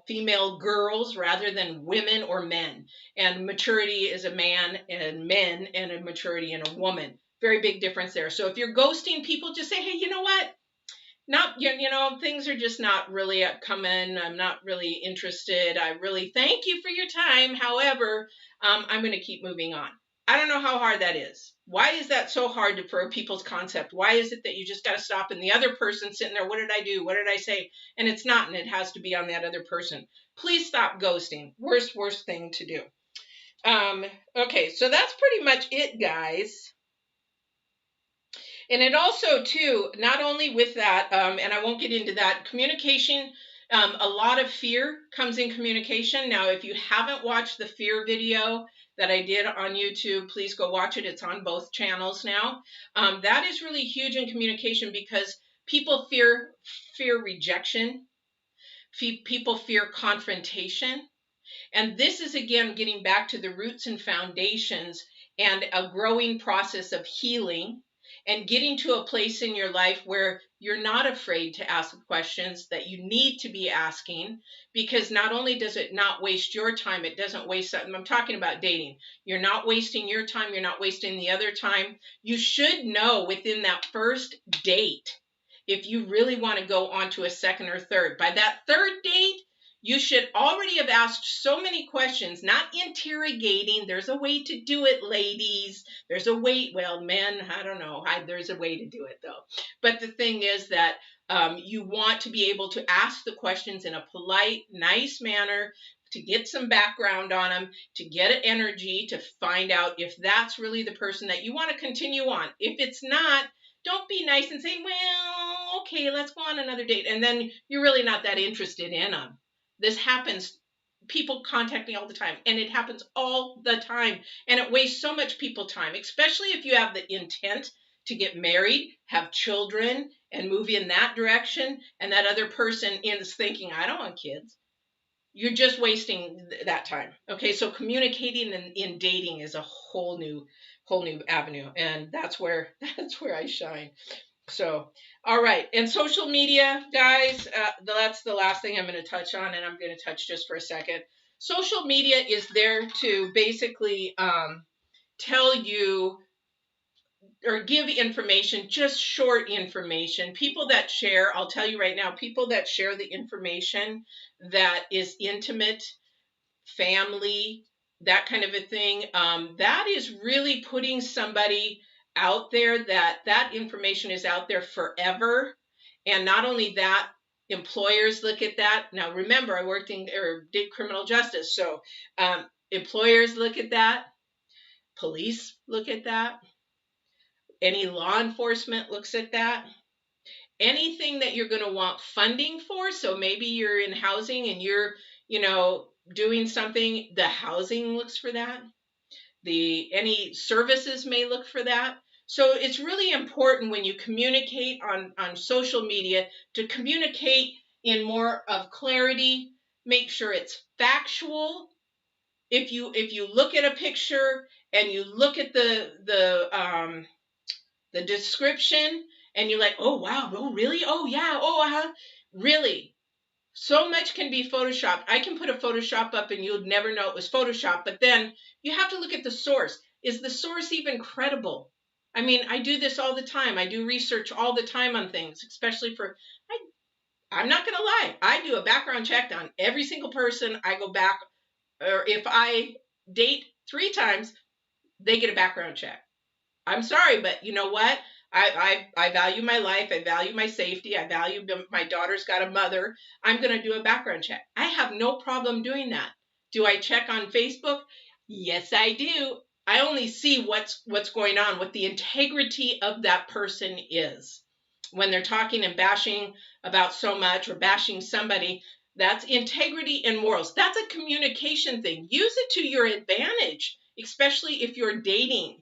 female girls rather than women or men. And maturity is a man and men, and a maturity in a woman. Very big difference there. So if you're ghosting people, just say, hey, you know what? Not, things are just not really coming. I'm not really interested. I really thank you for your time. However, I'm going to keep moving on. I don't know how hard that is. Why is that so hard for people's concept? Why is it that you just got to stop and the other person sitting there, what did I do? What did I say? And it's not, and it has to be on that other person. Please stop ghosting. Worst thing to do. Okay, so that's pretty much it, guys. And it also, too, not only with that, and I won't get into that, communication, a lot of fear comes in communication. Now, if you haven't watched the fear video that I did on YouTube, please go watch it. It's on both channels now. That is really huge in communication because people fear rejection. People fear confrontation. And this is, again, getting back to the roots and foundations and a growing process of healing and getting to a place in your life where you're not afraid to ask questions that you need to be asking, because not only does it not waste your time, it doesn't waste something. I'm talking about dating. You're not wasting your time. You're not wasting the other time. You should know within that first date if you really want to go on to a second or third. By that third date, you should already have asked so many questions, not interrogating. There's a way to do it, ladies. There's a way. Well, men, I don't know. There's a way to do it, though. But the thing is that you want to be able to ask the questions in a polite, nice manner, to get some background on them, to get an energy, to find out if that's really the person that you want to continue on. If it's not, don't be nice and say, well, okay, let's go on another date. And then you're really not that interested in them. This happens. People contact me all the time, and it happens all the time, and it wastes so much people time, especially if you have the intent to get married, have children, and move in that direction, and that other person is thinking, I don't want kids, you're just wasting that time. Okay, so communicating in dating is a whole new avenue, and that's where I shine. So, all right, and social media, guys, that's the last thing I'm going to touch on, and I'm going to touch just for a second. Social media is there to basically tell you or give information, just short information. People that share, I'll tell you right now, people that share the information that is intimate, family, that kind of a thing, that is really putting somebody out there, that information is out there forever. And not only that, employers look at that. Now, remember, I worked in or did criminal justice, so employers look at that, police look at that, any law enforcement looks at that. Anything that you're going to want funding for, so maybe you're in housing and you're, doing something, the housing looks for that. Any services may look for that. So it's really important when you communicate on social media to communicate in more of clarity, make sure it's factual. If you look at a picture and you look at the description and you're like, oh wow, oh really, oh yeah, oh really, so much can be photoshopped. I can put a Photoshop up and you'd never know it was Photoshop, but then you have to look at the source. Is the source even credible? I mean, I do this all the time. I do research all the time on things, especially I'm not going to lie. I do a background check on every single person. I go back, or if I date 3 times, they get a background check. I'm sorry, but you know what? I value my life. I value my safety. I value my daughter's got a mother. I'm going to do a background check. I have no problem doing that. Do I check on Facebook? Yes, I do. I only see what's going on, what the integrity of that person is. When they're talking and bashing about so much or bashing somebody, that's integrity and morals. That's a communication thing. Use it to your advantage, especially if you're dating.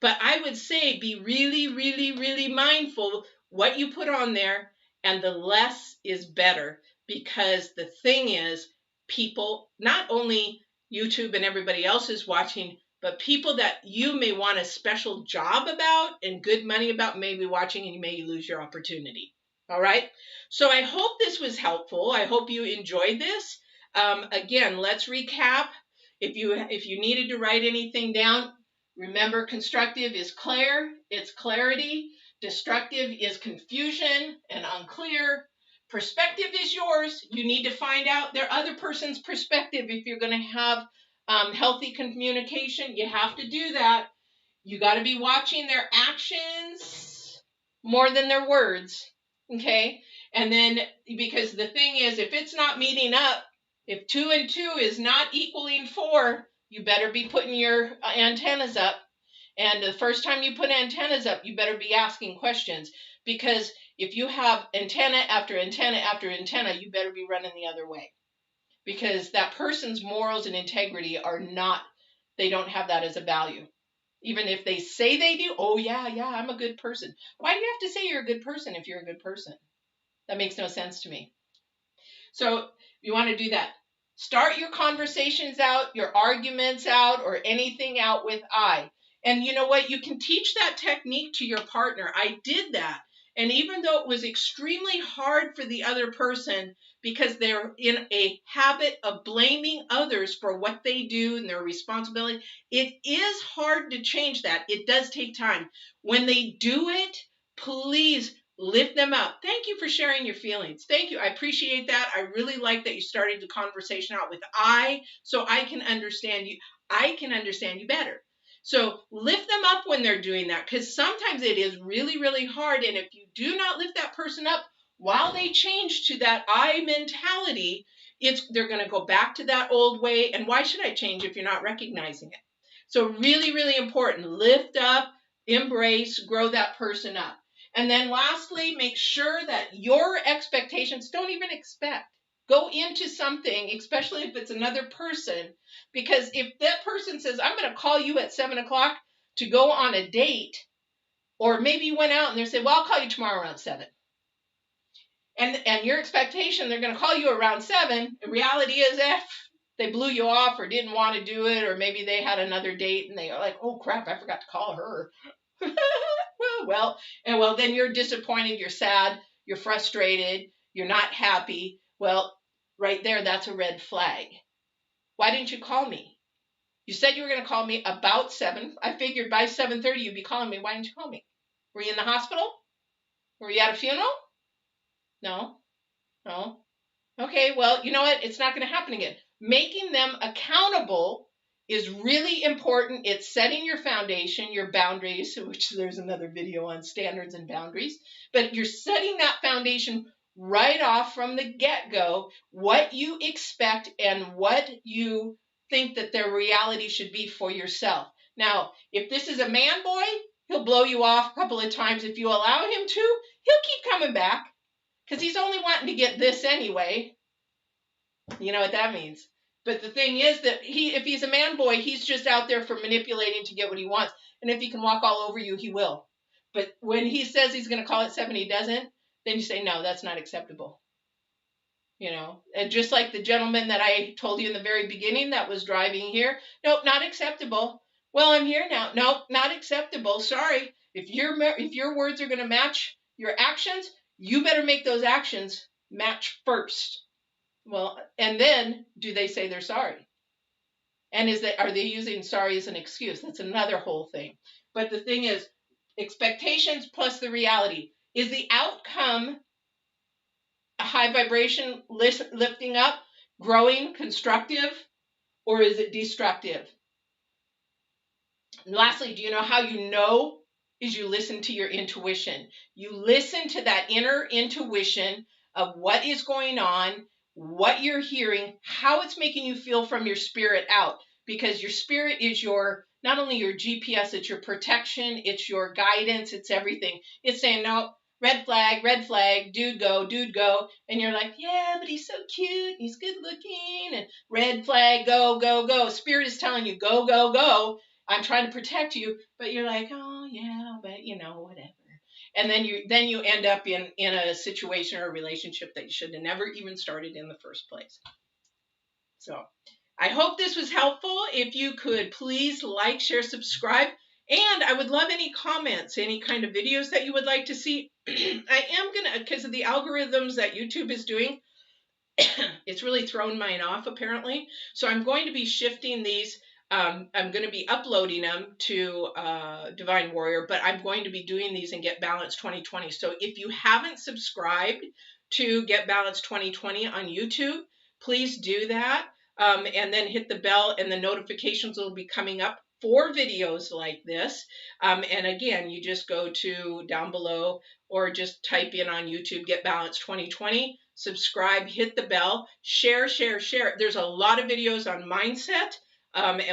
But I would say be really, really, really mindful what you put on there, and the less is better, because the thing is, people, not only YouTube and everybody else is watching, but people that you may want a special job about and good money about may be watching, and you may lose your opportunity. All right. So I hope this was helpful. I hope you enjoyed this. Again, let's recap. If you needed to write anything down, remember, constructive is clear, it's clarity. Destructive is confusion and unclear. Perspective is yours. You need to find out their other person's perspective if you're going to have healthy communication. You have to do that. You got to be watching their actions more than their words. Okay? And then, because the thing is, if it's not meeting up, if 2 and 2 is not equaling 4, you better be putting your antennas up. And the first time you put antennas up, you better be asking questions. Because if you have antenna after antenna after antenna, you better be running the other way. Because that person's morals and integrity they don't have that as a value. Even if they say they do, oh yeah, I'm a good person. Why do you have to say you're a good person if you're a good person? That makes no sense to me. So you want to do that. Start your conversations out, your arguments out, or anything out with I. And you know what? You can teach that technique to your partner. I did that. And even though it was extremely hard for the other person, because they're in a habit of blaming others for what they do and their responsibility, it is hard to change that. It does take time. When they do it, please lift them up. Thank you for sharing your feelings. Thank you. I appreciate that. I really like that you started the conversation out with I, so I can understand you. I can understand you better. So lift them up when they're doing that, because sometimes it is really, really hard. And if you do not lift that person up while they change to that I mentality, they're going to go back to that old way. And why should I change if you're not recognizing it? So really, really important. Lift up, embrace, grow that person up. And then lastly, make sure that your expectations, don't even expect. Go into something, especially if it's another person, because if that person says, I'm going to call you at 7 o'clock to go on a date, Or maybe you went out and they said, well, I'll call you tomorrow around 7. And your expectation, they're going to call you around 7. The reality is, they blew you off or didn't want to do it, or maybe they had another date and they are like, oh crap, I forgot to call her. well, then you're disappointed, you're sad, you're frustrated, you're not happy. Well, right there, that's a red flag. Why didn't you call me? You said you were going to call me about 7. I figured by 7:30 you'd be calling me. Why didn't you call me? Were you in the hospital? Were you at a funeral? No. Okay, well, you know what? It's not going to happen again. Making them accountable is really important. It's setting your foundation, your boundaries, which there's another video on standards and boundaries, but you're setting that foundation right off from the get-go, what you expect and what you think that their reality should be for yourself. Now, if this is a man boy, he'll blow you off a couple of times. If you allow him to, he'll keep coming back because he's only wanting to get this anyway. You know what that means. But the thing is that if he's a man boy, he's just out there for manipulating to get what he wants. And if he can walk all over you, he will. But when he says he's going to call it 7, he doesn't, then you say, no, that's not acceptable. You know, and just like the gentleman that I told you in the very beginning that was driving here, nope, not acceptable. Well, I'm here now. Nope, not acceptable. Sorry. If your words are going to match your actions, you better make those actions match first. Well, and then do they say they're sorry? And are they using sorry as an excuse? That's another whole thing. But the thing is, expectations plus the reality. Is the outcome a high vibration, lifting up, growing, constructive, or is it destructive? And lastly, do you know how you know? Is you listen to your intuition. You listen to that inner intuition of what is going on, what you're hearing, how it's making you feel from your spirit out. Because your spirit is not only your GPS, it's your protection, it's your guidance, it's everything. It's saying, no, red flag, dude go. And you're like, yeah, but he's so cute, he's good looking, and red flag, go. Spirit is telling you, go. I'm trying to protect you, but you're like, oh yeah, but whatever. And then you end up in a situation or a relationship that you should have never even started in the first place. So I hope this was helpful. If you could please like, share, subscribe, and I would love any comments, any kind of videos that you would like to see. I am going to, because of the algorithms that YouTube is doing, it's really thrown mine off apparently. So I'm going to be shifting these. I'm going to be uploading them to Divine Warrior, but I'm going to be doing these in Get Balanced 2020. So if you haven't subscribed to Get Balanced 2020 on YouTube, please do that. And then hit the bell and the notifications will be coming up for videos like this. And again, you just go to down below or just type in on YouTube, Get Balanced 2020, subscribe, hit the bell, share. There's a lot of videos on mindset,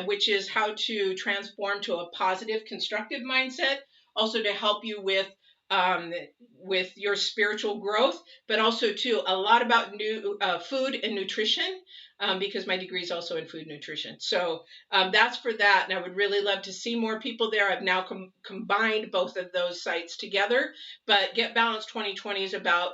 which is how to transform to a positive, constructive mindset, also to help you with your spiritual growth, but also too a lot about new food and nutrition, because my degree is also in food nutrition. So that's for that, and I would really love to see more people there. I've now combined both of those sites together, but Get Balanced 2020 is about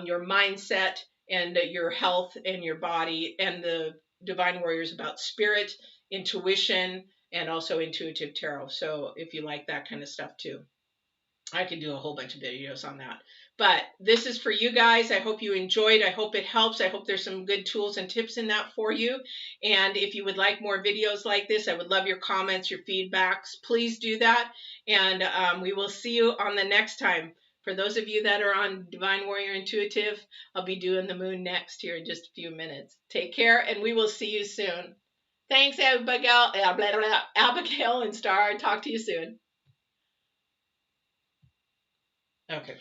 your mindset and your health and your body, and the Divine Warrior is about spirit, intuition, and also intuitive tarot. So if you like that kind of stuff too, I could do a whole bunch of videos on that. But this is for you guys. I hope you enjoyed. I hope it helps. I hope there's some good tools and tips in that for you. And if you would like more videos like this, I would love your comments, your feedbacks. Please do that. And we will see you on the next time. For those of you that are on Divine Warrior Intuitive, I'll be doing the moon next here in just a few minutes. Take care, and we will see you soon. Thanks, Abigail and Star. Talk to you soon. Okay.